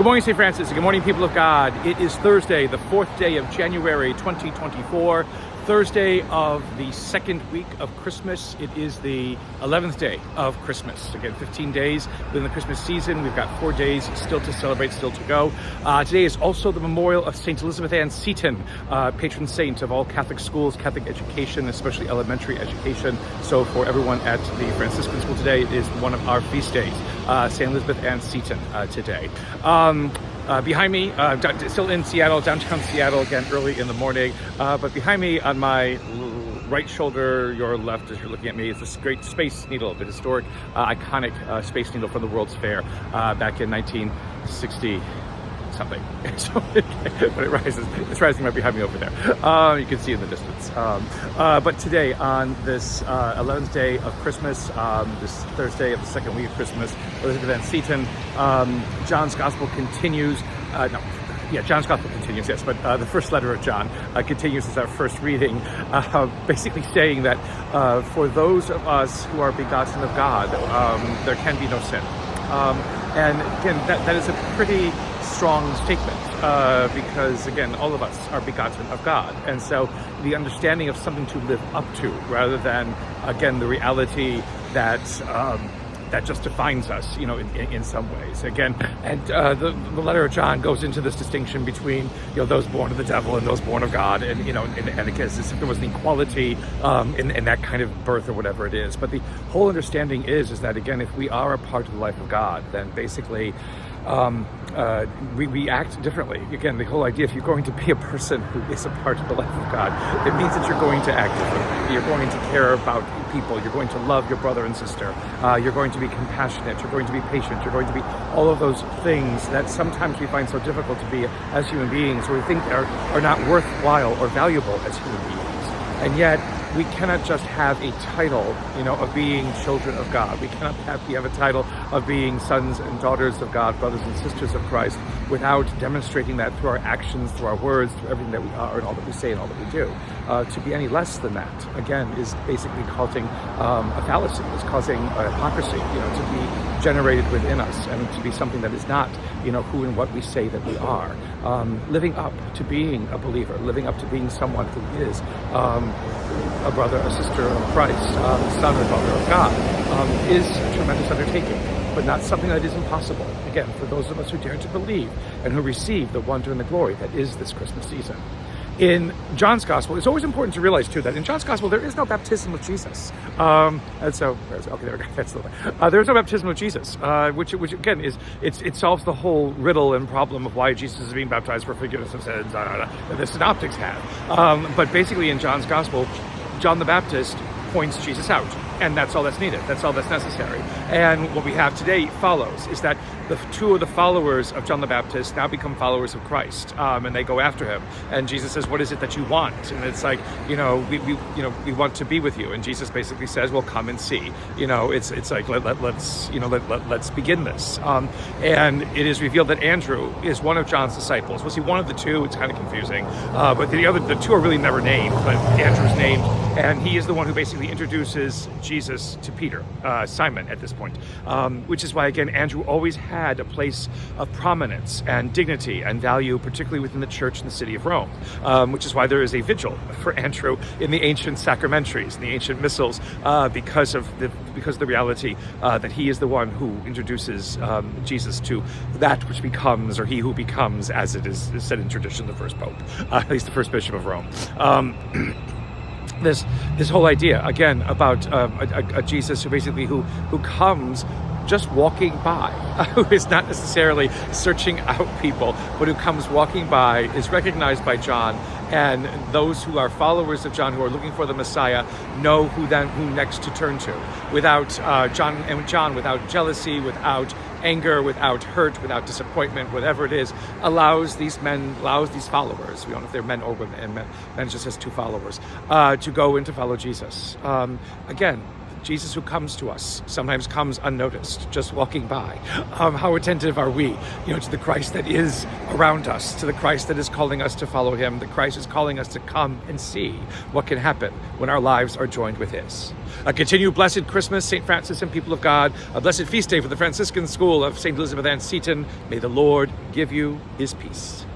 Good morning, St. Francis. Good morning, people of God. It is Thursday, the 4th day of January, 2024. Thursday of the second week of Christmas. It is the 11th day of Christmas. Again, 15 days within the Christmas season. We've got 4 days still to celebrate, still to go. Today is also the memorial of St. Elizabeth Ann Seton, patron saint of all Catholic schools, Catholic education, especially elementary education. So for everyone at the Franciscan school today, it is one of our feast days, St. Elizabeth Ann Seton today. Behind me, still in Seattle, downtown Seattle, again, early in the morning. But behind me on my right shoulder, your left as you're looking at me, is this great Space Needle, the historic, iconic Space Needle from the World's Fair back in 1960. Something. But it rises. It's rising right behind me over there. You can see in the distance. But today, on this 11th day of Christmas, this Thursday of the second week of Christmas, Elizabeth Ann Seton, John's Gospel continues. John's Gospel continues, yes, but the first letter of John continues as our first reading, basically saying that for those of us who are begotten of God, there can be no sin. And again, that is a pretty strong statement because, again, all of us are begotten of God. And so the understanding of something to live up to rather than, again, the reality that that just defines us, in some ways. Again, and the letter of John goes into this distinction between, those born of the devil and those born of God, and and again, as if there was an equality in that kind of birth or whatever it is. But the whole understanding is that, again, if we are a part of the life of God, then basically we act differently. Again, the whole idea, if you're going to be a person who is a part of the life of God, it means that you're going to act differently. You're going to care about people. You're going to love your brother and sister. You're going to be compassionate. You're going to be patient. You're going to be all of those things that sometimes we find so difficult to be as human beings, or we think are not worthwhile or valuable as human beings. And yet, we cannot just have a title, of being children of God. We cannot have a title of being sons and daughters of God, brothers and sisters of Christ, without demonstrating that through our actions, through our words, through everything that we are and all that we say and all that we do. To be any less than that, again, is basically causing a fallacy, is causing a hypocrisy, to be generated within us and to be something that is not, who and what we say that we are. Living up to being a believer, living up to being someone who is a brother, a sister of Christ, son or daughter of God, is a tremendous undertaking, but not something that is impossible. Again, for those of us who dare to believe and who receive the wonder and the glory that is this Christmas season. In John's Gospel, it's always important to realize, too, that in John's Gospel, there is no baptism of Jesus. And so, okay, there we go. That's the way. There is no baptism of Jesus, which again, it solves the whole riddle and problem of why Jesus is being baptized for forgiveness of sins, that the synoptics have. But basically, in John's Gospel, John the Baptist points Jesus out, and that's all that's needed. That's all that's necessary. And what we have today follows is that the two of the followers of John the Baptist now become followers of Christ, and they go after him. And Jesus says, "What is it that you want?" And it's like, we want to be with you. And Jesus basically says, "Well, come and see." It's like let's begin this. And it is revealed that Andrew is one of John's disciples. Was he one of the two? It's kind of confusing. But the two are really never named, but Andrew's named, and he is the one who basically introduces Jesus to Peter, Simon at this point, which is why, again, Andrew always had a place of prominence and dignity and value, particularly within the church in the city of Rome, which is why there is a vigil for Andrew in the ancient sacramentaries, in the ancient missals, because of the reality that he is the one who introduces Jesus to that which becomes, or he who becomes, as it is said in tradition, the first pope, at least the first bishop of Rome. This whole idea, again, about a Jesus who comes just walking by, who is not necessarily searching out people, but who comes walking by, is recognized by John, and those who are followers of John, who are looking for the Messiah, know who next to turn to. Without John, without jealousy, without anger, without hurt, without disappointment, whatever it is, allows these followers, we don't know if they're men or women, and men just has two followers, to go and to follow Jesus. Again, Jesus who comes to us sometimes comes unnoticed, just walking by. How attentive are we, to the Christ that is around us, to the Christ that is calling us to follow him, the Christ is calling us to come and see what can happen when our lives are joined with his. A continued blessed Christmas, St. Francis and people of God. A blessed feast day for the Franciscan School of St. Elizabeth and Seton. May the Lord give you his peace.